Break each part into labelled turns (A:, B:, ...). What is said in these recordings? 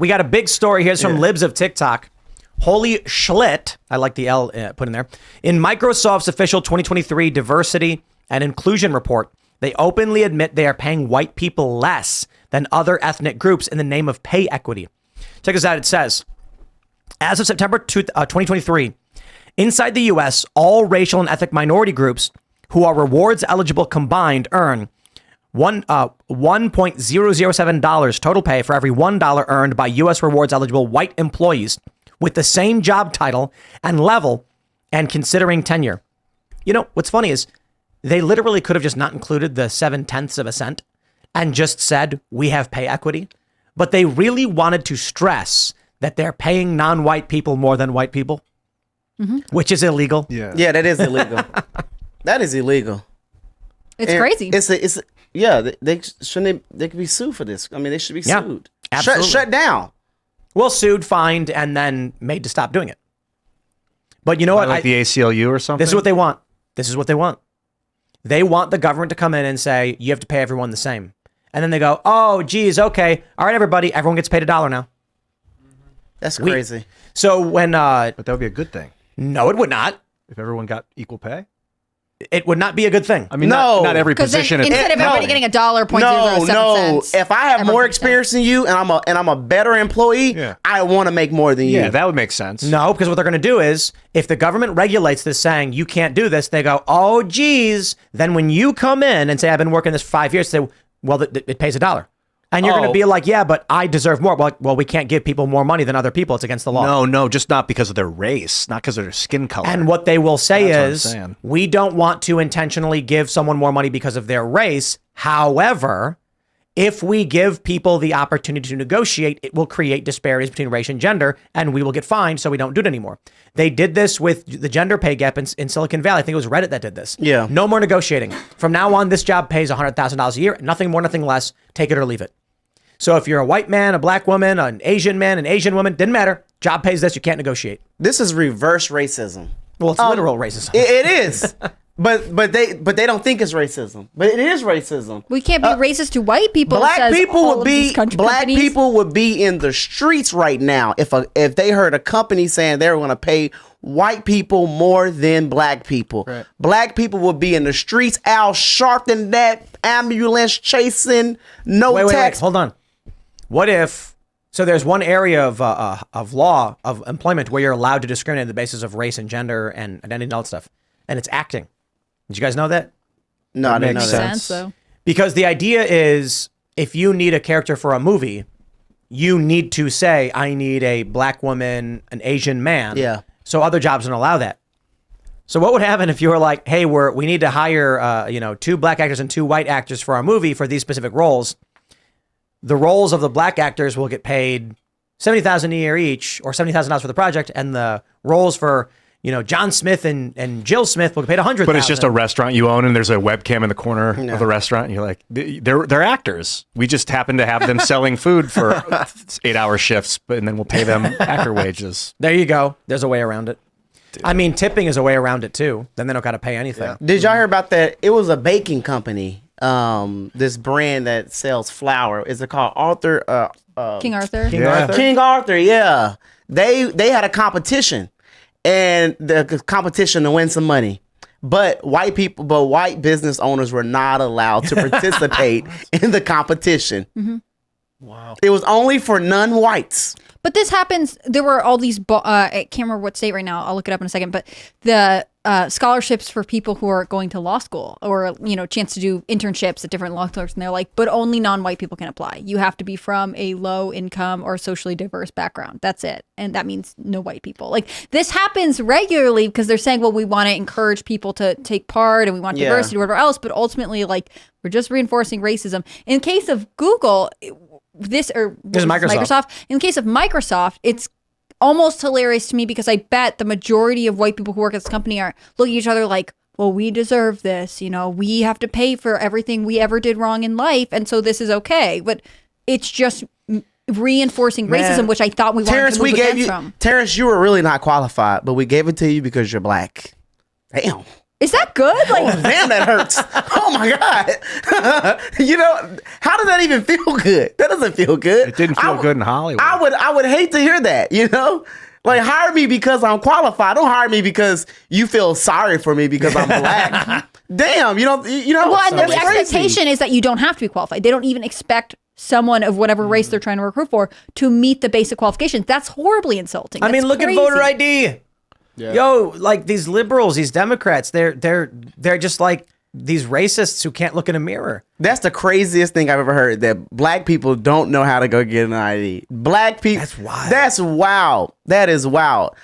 A: we got a big story. Here's from Libs of TikTok. Holy schlit, I like the L put in there. In Microsoft's official 2023 Diversity and Inclusion Report, they openly admit they are paying white people less than other ethnic groups in the name of pay equity. Check this out. It says, as of September 2023, inside the U.S., all racial and ethnic minority groups who are rewards eligible combined earn $1.007 total pay for every $1 earned by U.S. rewards eligible white employees with the same job title and level and considering tenure. You know, what's funny is they literally could have just not included the 0.7 of a cent and just said, we have pay equity. But they really wanted to stress that they're paying non-white people more than white people, which is illegal.
B: Yeah,
C: that is illegal. That is illegal.
D: It's crazy.
C: They could be sued for this. I mean, they should be sued.
A: Absolutely.
C: Shut down.
A: Well, sued, fined, and then made to stop doing it. But you know what?
B: Like the ACLU or something?
A: This is what they want. They want the government to come in and say, you have to pay everyone the same. And then they go, oh, geez, okay. All right, everybody. Everyone gets paid $1 now.
C: That's crazy.
A: So when...
B: but that would be a good thing.
A: No, it would not.
B: If everyone got equal pay?
A: It would not be a good thing.
B: I mean, not every position.
D: Instead of everybody getting $1.07.
C: No. If I have more experience than you and I'm a better employee, I want to make more than you.
B: Yeah, that would make sense.
A: No, because what they're going to do is, if the government regulates this saying you can't do this, they go, oh, geez. Then when you come in and say, I've been working this for 5 years, say, well, it pays $1. And you're going to be like, yeah, but I deserve more. Well, we can't give people more money than other people. It's against the law.
B: No, just not because of their race, not because of their skin color.
A: And what they will say is, we don't want to intentionally give someone more money because of their race. However, if we give people the opportunity to negotiate, it will create disparities between race and gender, and we will get fined, so we don't do it anymore. They did this with the gender pay gap in Silicon Valley. I think it was Reddit that did this.
C: Yeah.
A: No more negotiating. From now on, this job pays $100,000 a year. Nothing more, nothing less. Take it or leave it. So if you're a white man, a black woman, an Asian man, an Asian woman, didn't matter. Job pays this. You can't negotiate.
C: This is reverse racism.
A: Well, it's literal racism.
C: It is. But they don't think it's racism. But it is racism.
D: We can't be racist to white people.
C: Black people would be in the streets right now if they heard a company saying they were going to pay white people more than black people.
B: Right.
C: Black people would be in the streets, Al Sharpton, that ambulance chasing,
A: Wait, hold on. What if? So there's one area of law of employment where you're allowed to discriminate on the basis of race and gender and identity and all that stuff, and it's acting. Did you guys know that?
C: No, I didn't know
D: Makes
C: that.
D: sense, though.
A: Because the idea is, if you need a character for a movie, you need to say, I need a black woman, an Asian man.
C: Yeah.
A: So other jobs don't allow that. So what would happen if you were like, hey, we need to hire 2 black actors and 2 white actors for our movie for these specific roles. The roles of the black actors will get paid $70,000 a year each, or $70,000 for the project, and the roles for John Smith and Jill Smith will get paid $100,000.
B: But it's just a restaurant you own, and there's a webcam in the corner of the restaurant, and you're like, they're actors. We just happen to have them selling food for 8-hour shifts, and then we'll pay them actor wages.
A: There you go. There's a way around it. Dude. I mean, tipping is a way around it too. Then they don't got to pay anything.
C: Yeah. Did y'all hear about that? It was a baking company. This brand that sells flour. Is it called
D: King Arthur?
C: King Arthur, yeah. They had a competition, and the competition to win some money. But white business owners were not allowed to participate in the competition. Mm-hmm. Wow. It was only for non-whites.
D: But this happens. There were all these, I can't remember what state right now. I'll look it up in a second. But the scholarships for people who are going to law school, or, chance to do internships at different law schools. And they're like, but only non-white people can apply. You have to be from a low income or socially diverse background. That's it. And that means no white people. Like, this happens regularly because they're saying, well, we want to encourage people to take part and we want diversity or whatever else. But ultimately, like, we're just reinforcing racism. In case of Google, this is Microsoft. In the case of Microsoft, it's almost hilarious to me because I bet the majority of white people who work at this company are looking at each other like, well, we deserve this. We have to pay for everything we ever did wrong in life. And so this is okay. But it's just reinforcing racism, which I thought we wanted to move against from.
C: Terrence, you were really not qualified, but we gave it to you because you're black. Damn.
D: Is that good? Like,
C: Damn, that hurts. Oh my God. How does that even feel good? That doesn't feel good.
B: It didn't feel good in Hollywood.
C: I would hate to hear that, Like, hire me because I'm qualified. Don't hire me because you feel sorry for me because I'm black. Damn,
D: well, and then the expectation is that you don't have to be qualified. They don't even expect someone of whatever race they're trying to recruit for to meet the basic qualifications. That's horribly insulting.
A: I mean, look
D: crazy.
A: at voter ID. Yeah. Yo, like these liberals, these Democrats, they're just like these racists who can't look in a mirror.
C: That's the craziest thing I've ever heard, that black people don't know how to go get an ID. Black people.
A: That's wild.
C: That's wild. That is wild.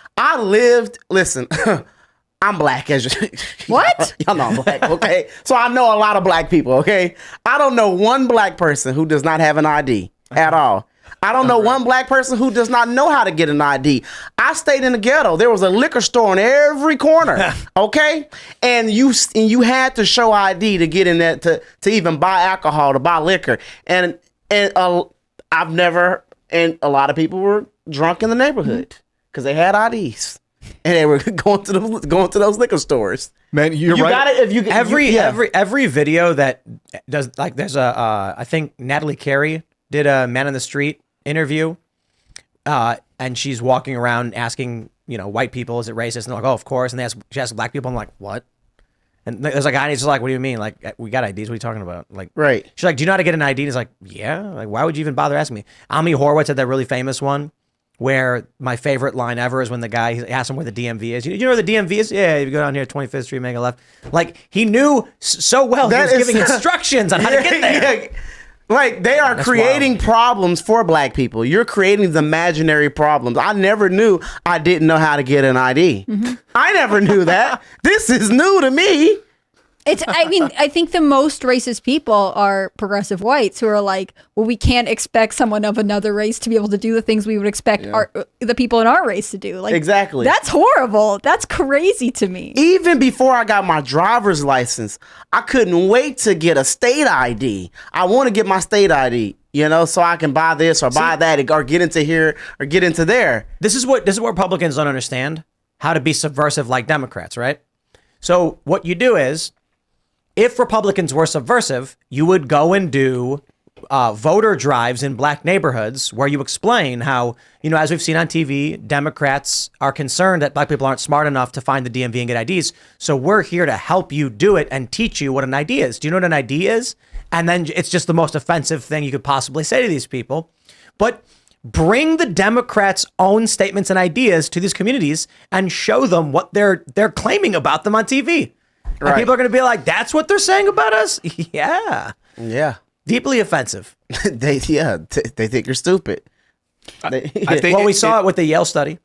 C: Listen, I'm black as you.
D: What?
C: Y'all know I'm black, okay? So I know a lot of black people, okay? I don't know one black person who does not have an ID at all. I don't know one black person who does not know how to get an ID. I stayed in the ghetto. There was a liquor store on every corner, okay? And you had to show ID to get in there to even buy alcohol, to buy liquor. And I've never, and a lot of people were drunk in the neighborhood because they had IDs. And they were going to those liquor stores.
B: Man, you're
C: you
B: right.
C: got it if you
A: Every video that does, like, there's I think Natalie Carey did a Man on the Street interview, and she's walking around asking, white people, is it racist? And they're like, oh, of course. And she asks black people, I'm like, what? And there's a guy, and he's just like, what do you mean? Like, we got IDs. What are you talking about? Like,
C: right.
A: She's like, do you know how to get an ID? And he's like, yeah. Like, why would you even bother asking me? Ami Horowitz had that really famous one where my favorite line ever is when the guy asked him where the DMV is. You know where the DMV is? Yeah, you go down here, 25th Street, make a left. Like, he knew so well. He was giving instructions on how to get there.
C: Yeah. Like, they are creating problems for black people. You're creating these imaginary problems. I never knew I didn't know how to get an ID. Mm-hmm. I never knew that. This is new to me.
D: I think the most racist people are progressive whites who are like, well, we can't expect someone of another race to be able to do the things we would expect the people in our race to do. Like,
C: exactly.
D: That's horrible. That's crazy to me.
C: Even before I got my driver's license, I couldn't wait to get a state ID. I want to get my state ID, so I can buy this or buy that or get into here or get into there.
A: This is what Republicans don't understand, how to be subversive like Democrats, right? So what you do is, if Republicans were subversive, you would go and do voter drives in black neighborhoods where you explain how, as we've seen on TV, Democrats are concerned that black people aren't smart enough to find the DMV and get IDs. So we're here to help you do it and teach you what an ID is. Do you know what an ID is? And then it's just the most offensive thing you could possibly say to these people. But bring the Democrats' own statements and ideas to these communities and show them what they're claiming about them on TV. Right. And people are going to be like, that's what they're saying about us? Yeah.
C: Yeah.
A: Deeply offensive.
C: They think you're stupid.
A: I think we saw it with the Yale study.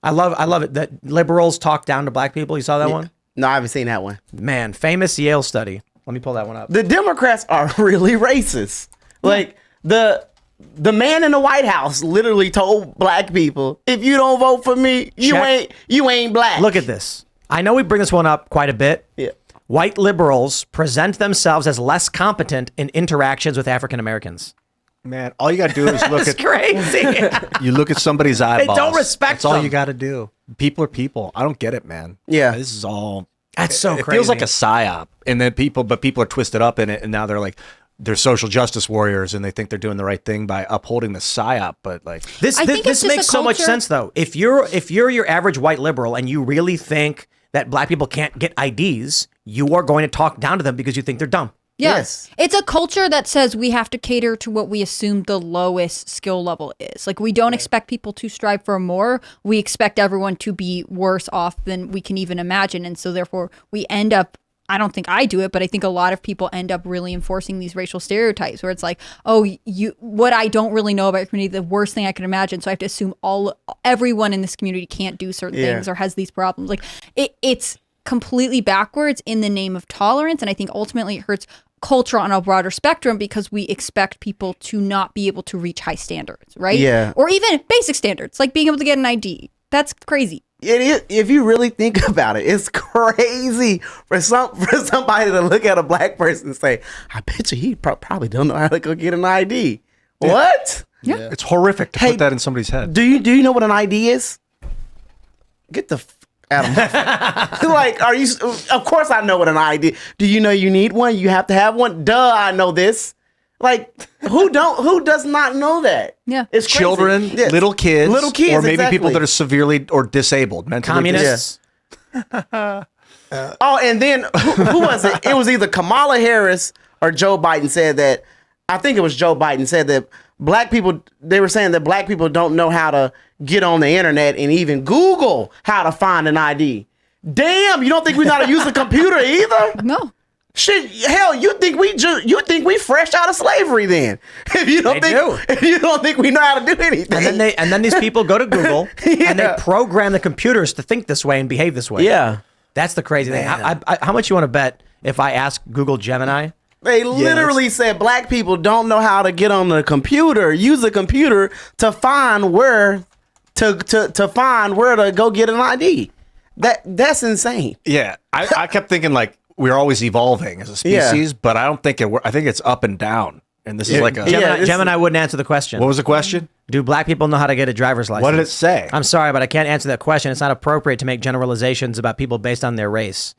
A: I love it that liberals talk down to black people. You saw that one?
C: No, I haven't seen that one.
A: Man, famous Yale study. Let me pull that one up.
C: The Democrats are really racist. Like, the man in the White House literally told black people, if you don't vote for me, you ain't black.
A: Look at this. I know we bring this one up quite a bit.
C: Yeah.
A: White liberals present themselves as less competent in interactions with African Americans.
B: Man, all you got to do is look at
A: crazy.
B: You look at somebody's eyeballs.
A: They don't respect
B: That's all
A: them.
B: you got to do. People are people. I don't get it, man.
C: Yeah.
B: This is all.
A: That's so
B: it
A: crazy.
B: feels like a psyop, and then people are twisted up in it, and now they're social justice warriors, and they think they're doing the right thing by upholding the psyop. But like
A: this makes so much sense though. If you're your average white liberal and you really think that black people can't get IDs, you are going to talk down to them because you think they're dumb.
C: Yes.
D: It's a culture that says we have to cater to what we assume the lowest skill level is. Like, we don't expect people to strive for more. We expect everyone to be worse off than we can even imagine. And so therefore we end up, I don't think I do it, but I think a lot of people end up really enforcing these racial stereotypes where it's like, oh, what I don't really know about your community, the worst thing I can imagine. So I have to assume everyone in this community can't do certain things or has these problems. Like, it's completely backwards in the name of tolerance. And I think ultimately it hurts culture on a broader spectrum because we expect people to not be able to reach high standards, right?
C: Yeah.
D: Or even basic standards, like being able to get an ID. That's crazy.
C: It is, if you really think about it, it's crazy for somebody to look at a black person and say, I bet you he probably don't know how to go get an ID. Yeah. What?
B: Yeah. It's horrific to put that in somebody's head.
C: Do you know what an ID is? Like, are you? Of course, I know what an ID. Do you know you need one? You have to have one. Duh, I know this. Like, who does not know that?
D: Yeah.
C: It's crazy.
B: Children,
C: Yes.
B: little kids, or maybe
C: exactly.
B: people that are severely or disabled, mentally
A: Communists.
C: Oh, and then who was it? It was either Kamala Harris or Joe Biden said that. I think it was Joe Biden said that black people. They were saying that black people don't know how to get on the internet and even Google how to find an ID. Damn, you don't think we know how to use a computer either?
D: No.
C: Shit, hell, you think we fresh out of slavery then? If you don't think we know how to do anything.
A: And then these people go to Google and they
C: Yeah.
A: program the computers to think this way and behave this way.
C: Yeah.
A: That's the crazy thing. How much you want to bet if I ask Google Gemini?
C: They literally said black people don't know how to get on the computer, use a computer to find where to find where to go get an ID. That's insane.
B: Yeah, I kept thinking like we're always evolving as a species, but I don't think I think it's up and down. And this is like a
A: Gemini wouldn't answer the question.
B: What was the question?
A: Do black people know how to get a driver's license?
B: What did it say?
A: I'm sorry, but I can't answer that question. It's not appropriate to make generalizations about people based on their race.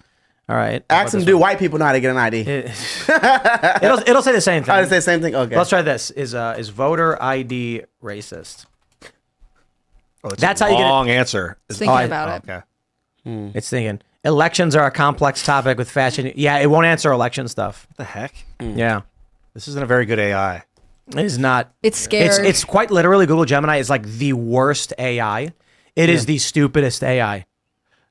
A: All right.
C: Ask them, do white people know how to get an ID?
A: It'll say the same thing.
C: I would say the same thing. Okay.
A: Let's try this. Is voter ID racist?
B: Oh, it's
A: That's
B: a
A: how you get it.
B: long answer.
D: Thinking about it.
B: Okay.
A: It's thinking. Elections are a complex topic with fashion. Yeah, it won't answer election stuff.
B: What the heck?
A: Yeah.
B: This isn't a very good AI.
A: It is not.
D: It's scared.
A: It's quite literally Google Gemini is like the worst AI. It is the stupidest AI.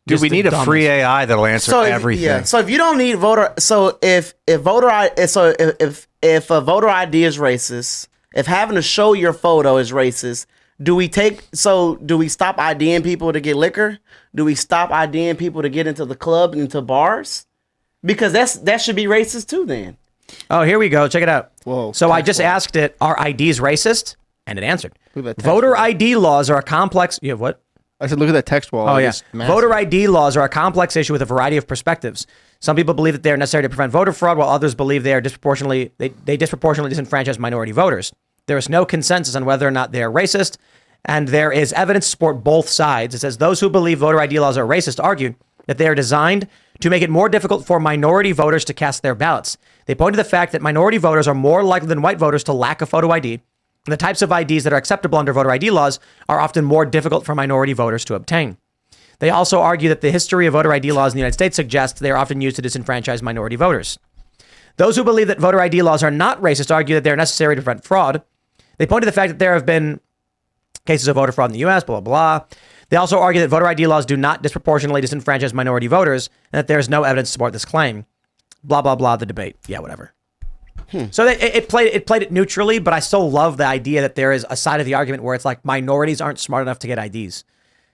B: Dude,
A: Just
B: we
A: the
B: need a
A: dumbest.
B: free AI that'll answer everything.
C: Yeah. So if you don't need voter, if a voter ID is racist, if having to show your photo is racist, do we stop IDing people to get liquor? Do we stop IDing people to get into the club and into bars? Because that should be racist too then.
A: Oh, here we go. Check it out.
E: Whoa,
A: So I just asked it, are IDs racist? And it answered.
E: Look at that text
A: Voter
E: wall.
A: ID laws are a complex. You have what?
E: I said, look at that text wall.
A: Oh, yeah.
E: It's massive.
A: Voter ID laws are a complex issue with a variety of perspectives. Some people believe that they are necessary to prevent voter fraud, while others believe they are disproportionately disenfranchise minority voters. There is no consensus on whether or not they are racist, and there is evidence to support both sides. It says those who believe voter ID laws are racist argue that they are designed to make it more difficult for minority voters to cast their ballots. They point to the fact that minority voters are more likely than white voters to lack a photo ID. And the types of IDs that are acceptable under voter ID laws are often more difficult for minority voters to obtain. They also argue that the history of voter ID laws in the United States suggests they are often used to disenfranchise minority voters. Those who believe that voter ID laws are not racist argue that they are necessary to prevent fraud. They point to the fact that there have been cases of voter fraud in the U.S., blah, blah, blah. They also argue that voter ID laws do not disproportionately disenfranchise minority voters and that there is no evidence to support this claim. Blah, blah, blah, the debate. Yeah, whatever. So it played it neutrally, but I still love the idea that there is a side of the argument where it's like minorities aren't smart enough to get IDs.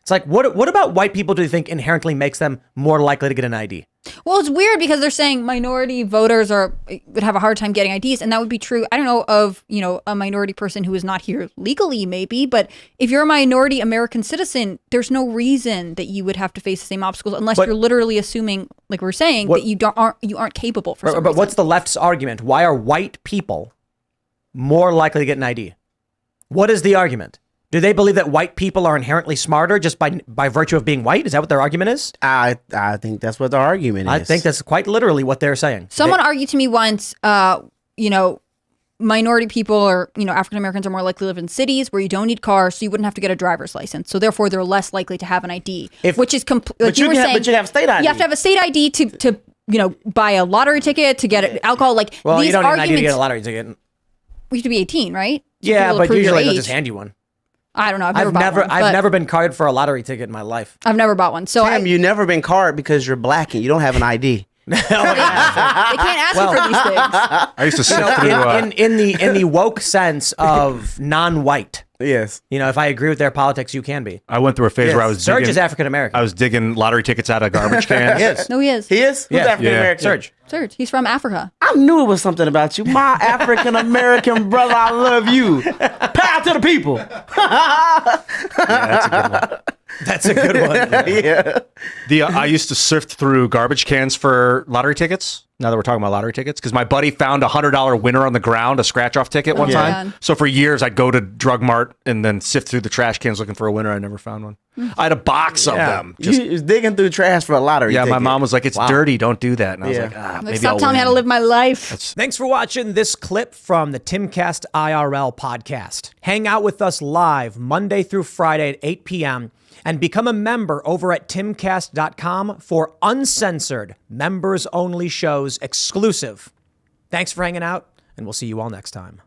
A: It's like, what about white people do you think inherently makes them more likely to get an ID?
D: Well, it's weird because they're saying minority voters would have a hard time getting IDs, and that would be true. I don't know of a minority person who is not here legally, maybe, but if you're a minority American citizen, there's no reason that you would have to face the same obstacles unless you're literally assuming, like we're saying, that you aren't capable for some
A: But
D: reason.
A: what's the left's argument? Why are white people more likely to get an ID? What is the argument? Do they believe that white people are inherently smarter just by virtue of being white? Is that what their argument is?
C: I think that's what the argument is.
A: I think that's quite literally what they're saying.
D: Someone argued to me once, minority people or, African Americans are more likely to live in cities where you don't need cars, so you wouldn't have to get a driver's license. So therefore, they're less likely to have an ID, which is
C: But you have state ID.
D: You have to have a state ID to buy a lottery ticket, to get alcohol. Like,
A: Well,
D: these
A: you don't need an ID to
D: arguments,
A: get a lottery ticket.
D: we have to be 18, right? To be
A: Yeah,
D: able to
A: but
D: prove your
A: usually they'll
D: age.
A: just hand you one.
D: I don't know. I've
A: never been carded for a lottery ticket in my life.
D: I've never bought one. So
C: You've never been carded because you're black and you don't have an ID.
D: they can't ask you for these things.
B: I used to sit through.
A: In the woke sense of non-white.
C: Yes.
A: If I agree with their politics, you can be.
B: I went through a phase where I was
A: Serge
B: digging,
A: is African American.
B: I was digging lottery tickets out of garbage cans.
C: Yes.
D: No, he is.
C: He is? Who's
A: Yeah.
C: African American?
A: Serge.
D: Serge, he's from Africa.
C: I knew it was something about you. My African American brother, I love you. Power to the people.
A: That's a good one.
C: Yeah.
B: I used to sift through garbage cans for lottery tickets. Now that we're talking about lottery tickets, because my buddy found a $100 winner on the ground, a scratch-off ticket one
D: Yeah.
B: time. So for years, I'd go to Drug Mart and then sift through the trash cans looking for a winner. I never found one. I had a box of them.
C: You was digging through trash for a lottery
B: Yeah,
C: ticket.
B: my mom was like, "It's dirty. Don't do that." And I was
C: Yeah.
B: like,
D: Like,
B: maybe
D: stop
B: I'll
D: telling me how to
B: win."
D: live my life.
A: Thanks for watching this clip from the Timcast IRL podcast. Hang out with us live Monday through Friday at 8 p.m. and become a member over at timcast.com for uncensored, members-only shows exclusive. Thanks for hanging out, and we'll see you all next time.